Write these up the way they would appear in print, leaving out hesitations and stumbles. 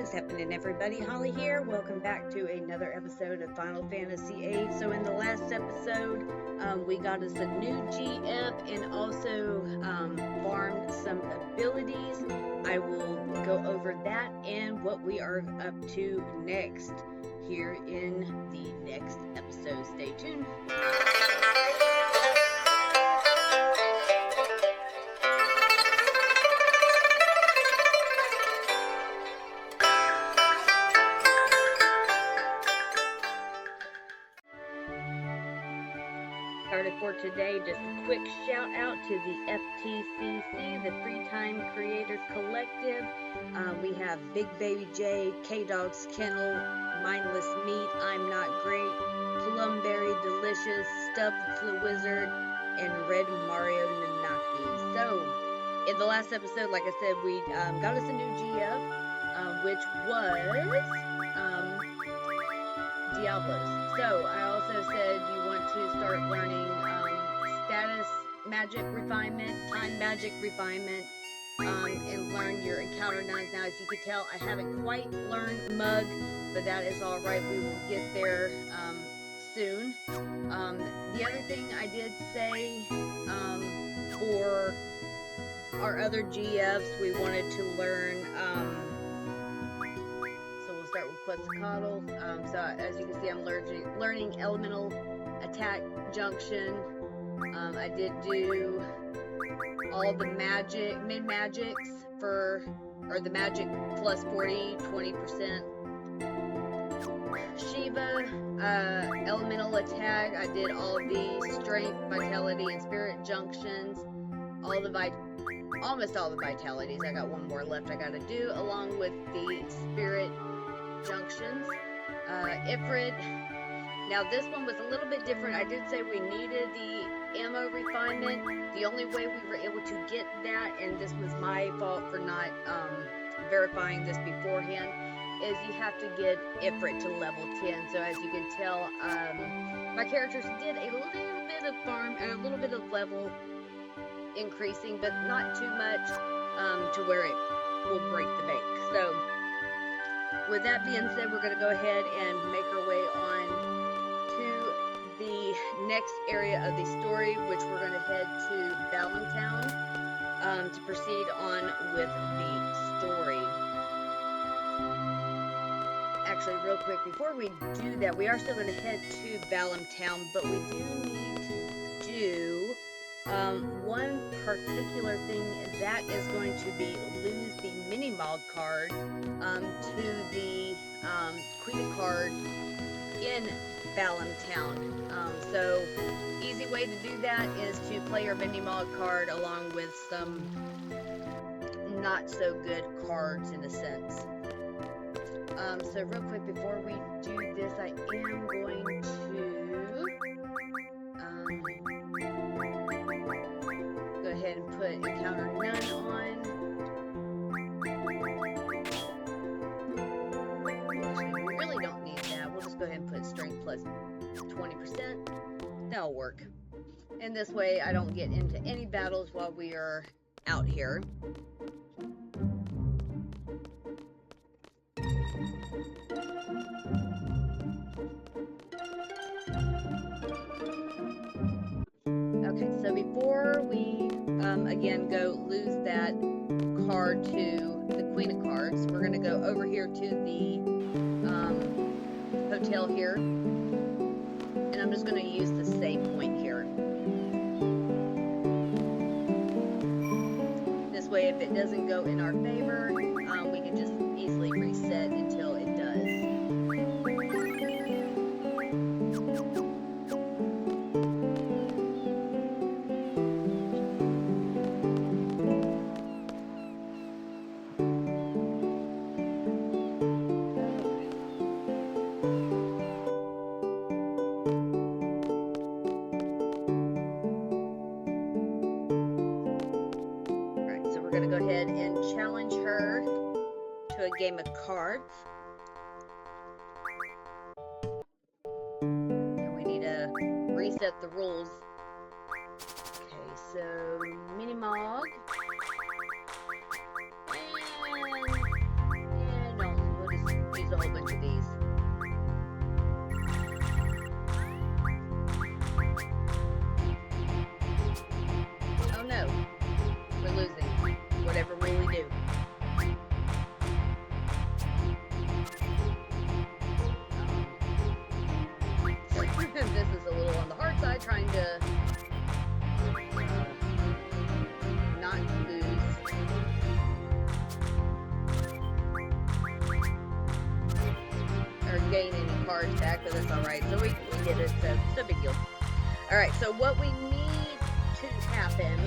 is happening, everybody? Holly here. Welcome back to another episode of Final Fantasy VIII. So in the last episode, we got us a new GF and also farmed some abilities. I will go over that and what we are up to next here in the next episode. Stay tuned. For today, just a quick shout out to the FTCC, the Free Time Creators Collective. We have Big Baby J, K-Dog's Kennel, Mindless Meat, I'm Not Great, Plumberry Delicious, Stubbs the Wizard, and Red Mario Nanaki. So, in the last episode, like I said, we got us a new GF, which was Diablos. So, I also said you want to start learning status magic refinement, time magic refinement, and learn your encounter nuns. Now, as you can tell, I haven't quite learned Mug, but that is alright. We will get there soon. The other thing I did say for our other GFs, we wanted to learn start with Quetzalcoatl. So as you can see, I'm learning Elemental Attack Junction. I did do all the magic, mid-magics or the magic plus 20%. Shiva, Elemental Attack, I did all of the Strength, Vitality, and Spirit Junctions. Almost all the Vitalities. I got one more left I gotta do, along with the Spirit Junctions. Ifrit. Now this one was a little bit different. I did say we needed the ammo refinement. The only way we were able to get that, and this was my fault for not verifying this beforehand, is you have to get Ifrit to level 10. So as you can tell, my characters did a little bit of farm and a little bit of level increasing, but not too much to where it will break the bank. So with that being said, we're going to go ahead and make our way on to the next area of the story, which we're going to head to Valentine to proceed on with the story. Actually, real quick, before we do that, we are still going to head to Valentine, but we do need to do one particular thing, that is going to be lose the mini-mod card to the Queen card in Valentine. So, easy way to do that is to play your mini-mod card along with some not so good cards in a sense. So real quick, before we do this, I am going to go ahead and put Encounter None on. Actually, we really don't need that. We'll just go ahead and put Strength plus 20%. That'll work. And this way, I don't get into any battles while we are out here. Okay, so before we, again, go lose that card to the Queen of Cards, we're going to go over here to the hotel here, and I'm just going to use the save point here. This way, if it doesn't go in our favor, we can just easily reset until it does. We're going to go ahead and challenge her to a game of cards. And we need to reset the rules. Okay, so Minimog. And no, cards back, but that's alright. So we did it, so it's no big deal. Alright, so what we need to happen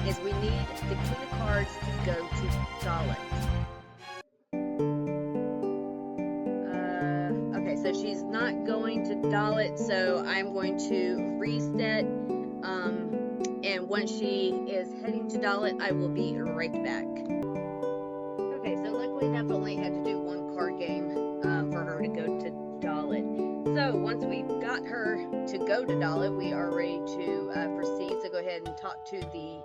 is we need the King of Cards to go to Dalit. Okay, so she's not going to Dalit, so I'm going to reset. And once she is heading to Dalit, I will be right back. Okay, so luckily enough, I only had to do one card game for her to go to Dalit. So once we've got her to go to Dalit, we are ready to proceed. So go ahead and talk to the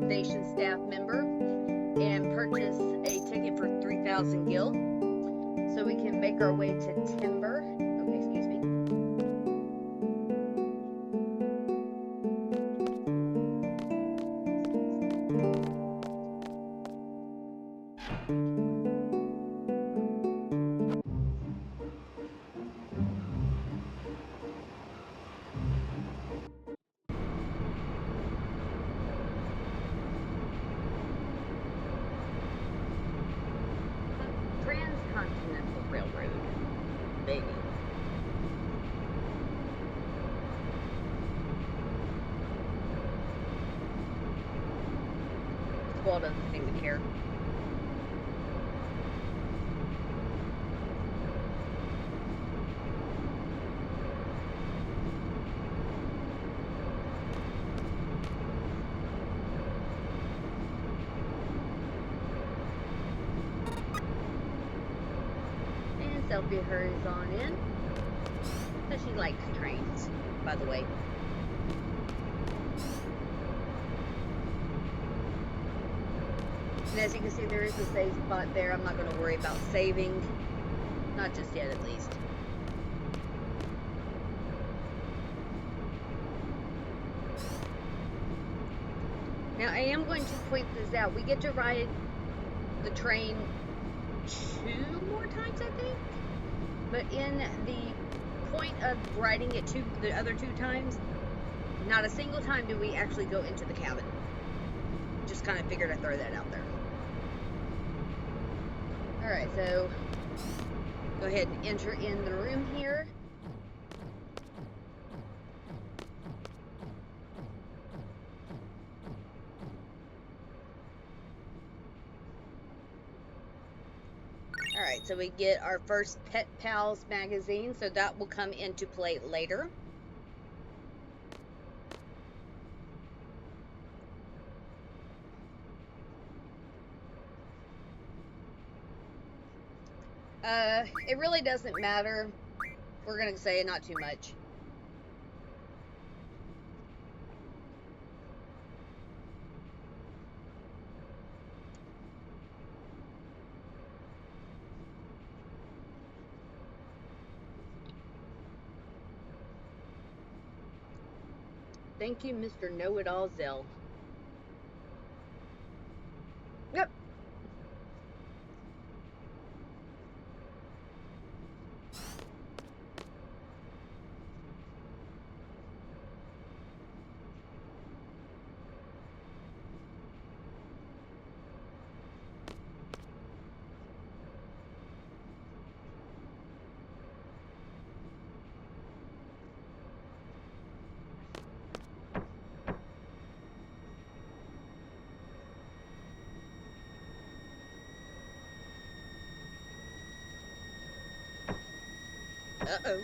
station staff member and purchase a ticket for 3,000 gil so we can make our way to Timber. Okay, excuse me. Transcontinental Railroad, baby. Squall doesn't seem to care. Selfie hurries on in. So she likes trains, by the way. And as you can see, there is a save spot there. I'm not going to worry about saving. Not just yet, at least. Now, I am going to point this out. We get to ride the train 2 more times, I think. But in the point of riding it the other 2 times, not a single time do we actually go into the cabin. Just kind of figured I'd throw that out there. Alright, so go ahead and enter in the room here. Alright, so we get our first Pet Pals magazine, so that will come into play later. It really doesn't matter. We're going to say not too much. Thank you, Mr. Know-It-All Zell. Yep. Uh-oh.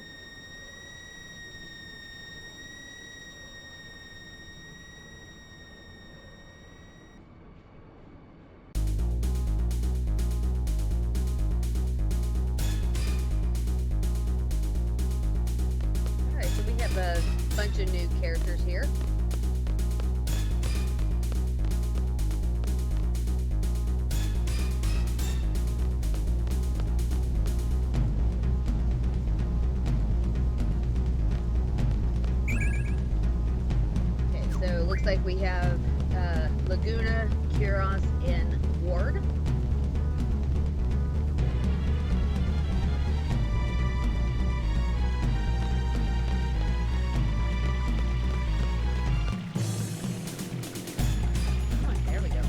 Alright, so we have a bunch of new characters here. Looks like we have Laguna, Kuros, and Ward. Oh, there we go.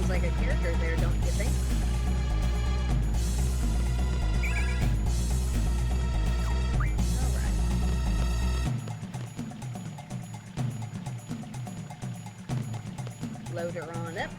looks like a character there, don't you think? Alright. Load her on up.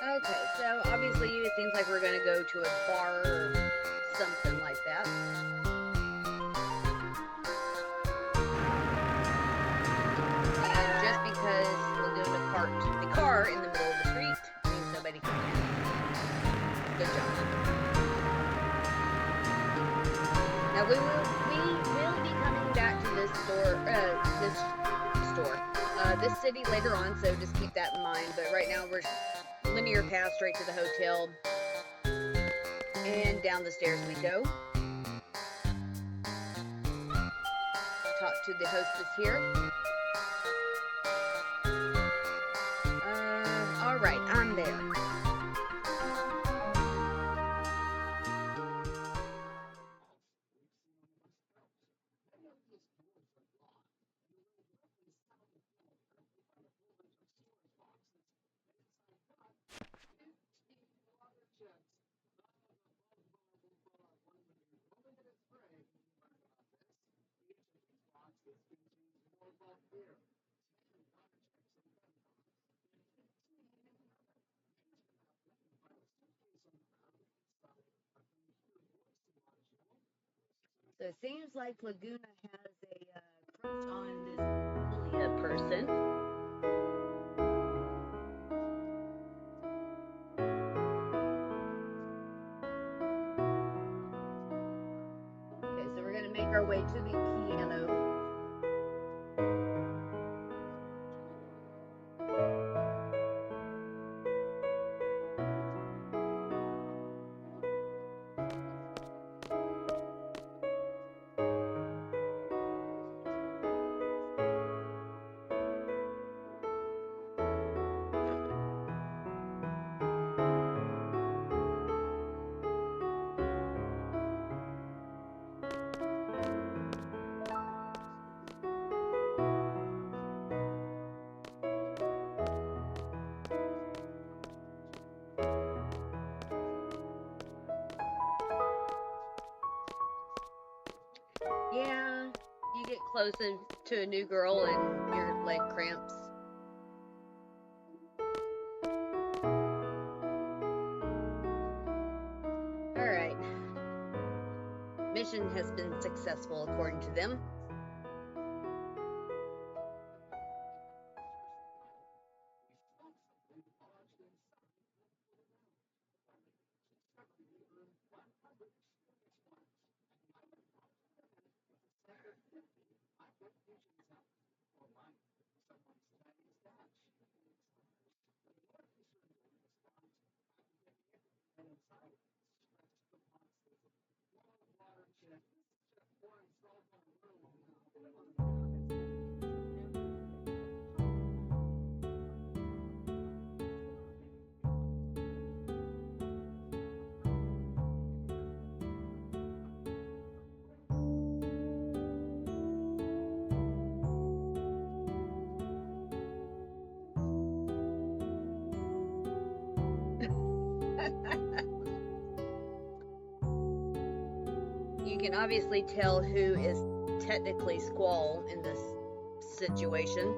Okay, so obviously it seems like we're going to go to a bar or something like that. And just because Laguna parked the car in the middle of the street means nobody can use it. Good job. Now we will be coming back to this this city later on, so just keep that in mind. But right now we're linear path straight to the hotel, and down the stairs we go. Talk to the hostess here. Alright, I'm there. So it seems like Laguna has a crush on this Julia person. Okay, so we're going to make our way to the piano. Yeah, you get close to a new girl and your leg cramps. Alright. Mission has been successful according to them. You can obviously tell who is technically Squall in this situation.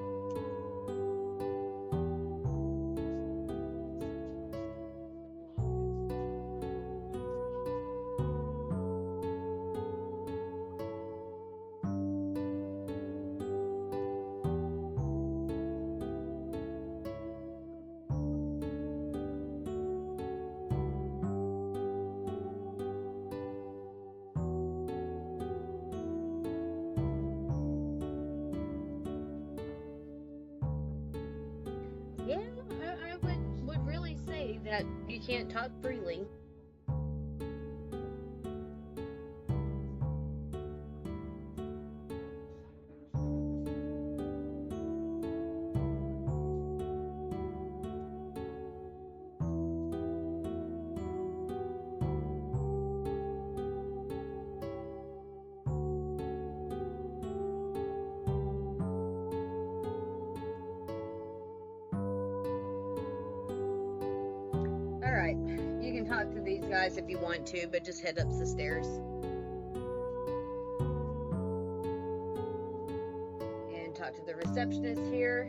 that you can't talk freely. Alright, you can talk to these guys if you want to, but just head up the stairs. And talk to the receptionist here.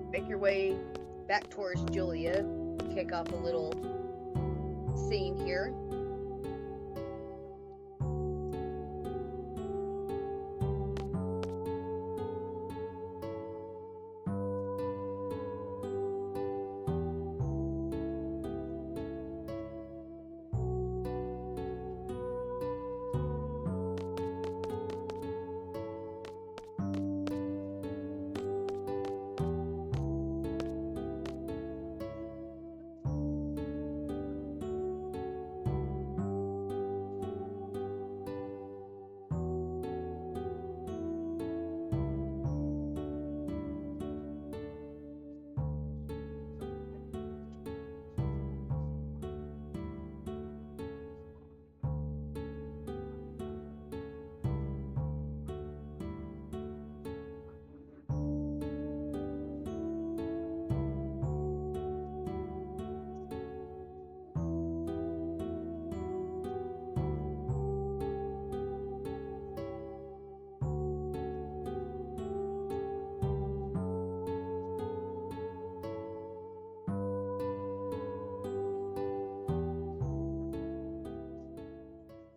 Make your way back towards Julia. Kick off a little scene here.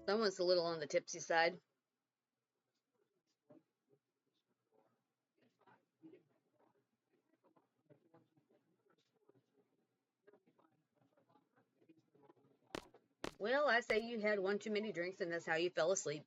Someone's a little on the tipsy side. Well, I say you had one too many drinks and that's how you fell asleep.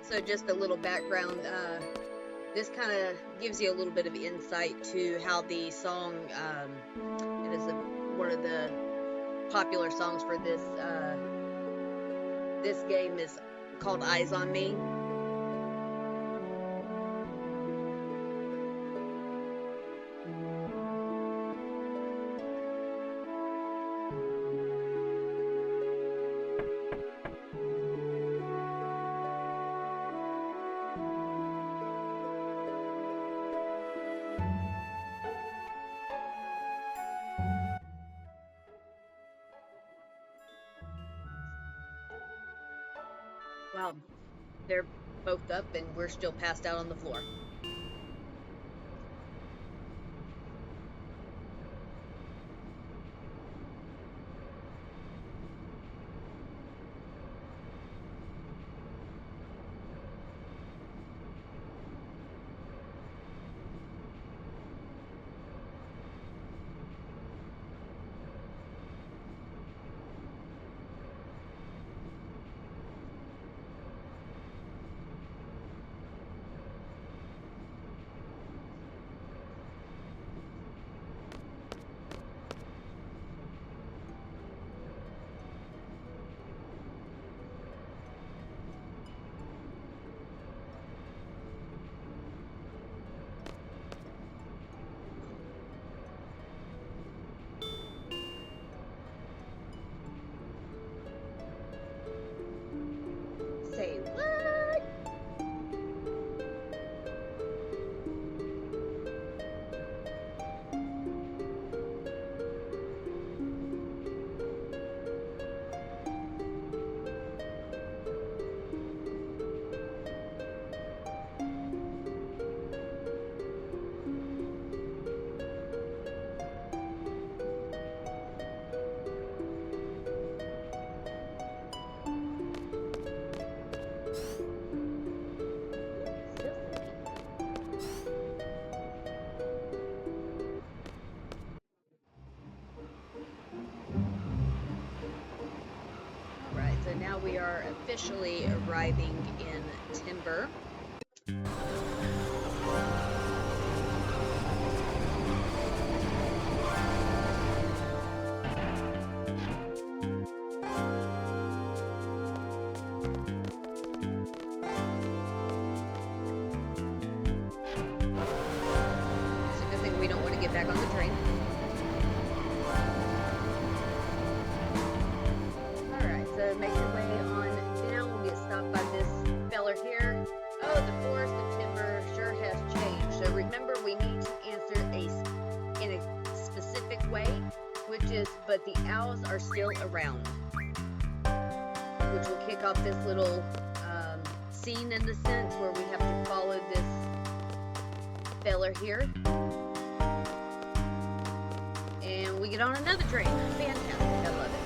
So just a little background, this kind of gives you a little bit of insight to how the song, it is one of the popular songs for this game is called Eyes on Me. Well, they're both up and we're still passed out on the floor. we are officially arriving in Timber. We don't want to get back on the train. Alright, so make your way on down. We'll get stopped by this feller here. Oh, the forest of timber sure has changed. So remember, we need to answer in a specific way, which is, but the owls are still around. Which will kick off this little scene in the sense where we have to follow this feller here. And we get on another train. Fantastic. I love it.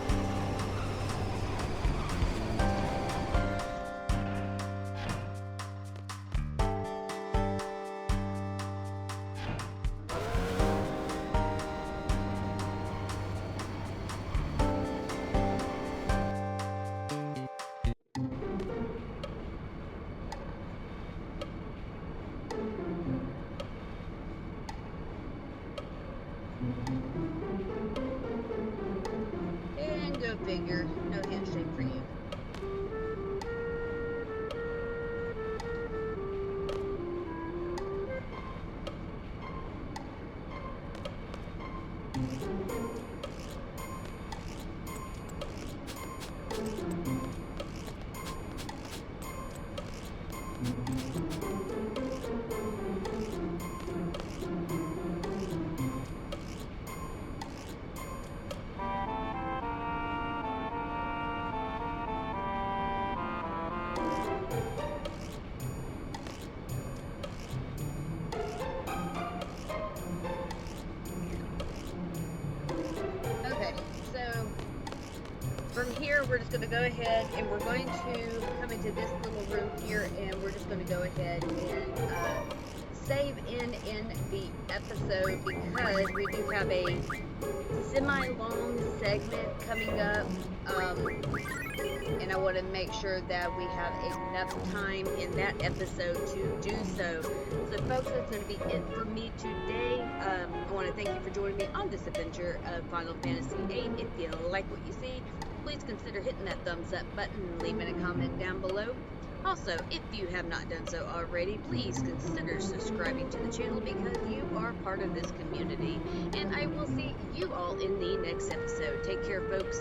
And go figure, no handshake for you. From here, we're just going to go ahead and we're going to come into this little room here, and we're just going to go ahead and save in the episode, because we do have a semi-long segment coming up, and I want to make sure that we have enough time in that episode to do so. So folks, that's going to be it for me today. I want to thank you for joining me on this adventure of Final Fantasy VIII. If you like what you see, please consider hitting that thumbs up button, leaving a comment down below. Also, if you have not done so already, please consider subscribing to the channel, because you are part of this community. And I will see you all in the next episode. Take care, folks.